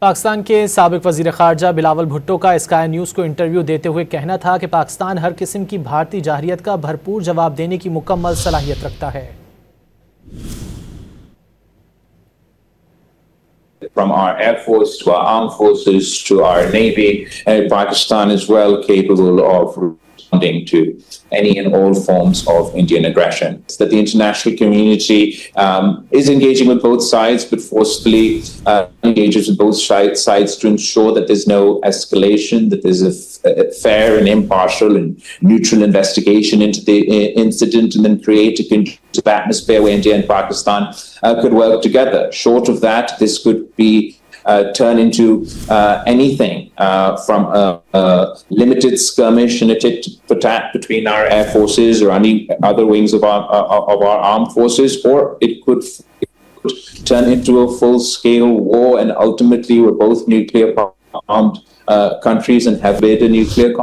पाकिस्तान के साबिक वज़ीर ख़ारजा बिलावल भुट्टो का स्काई न्यूज़ को इंटरव्यू देते हुए कहना था कि पाकिस्तान हर किस्म की भारतीय जाहिरियत का भरपूर जवाब देने की मुकम्मल सलाहियत रखता है। From our Air Force to our armed forces to our Navy, Pakistan is well capable of responding to any and all forms of Indian aggression. It's that the international community is engaging with both sides, but forcefully engages with both sides to ensure that there's no escalation, that there's a fair and impartial and neutral investigation into the incident, and then create a conducive atmosphere where India and Pakistan could work together. Short of that, this could be turn into anything from a limited skirmish and a tit-for-tat between our air forces or any other wings of our armed forces, or it could turn into a full-scale war, and ultimately we're both nuclear armed countries and have made a nuclear conflict.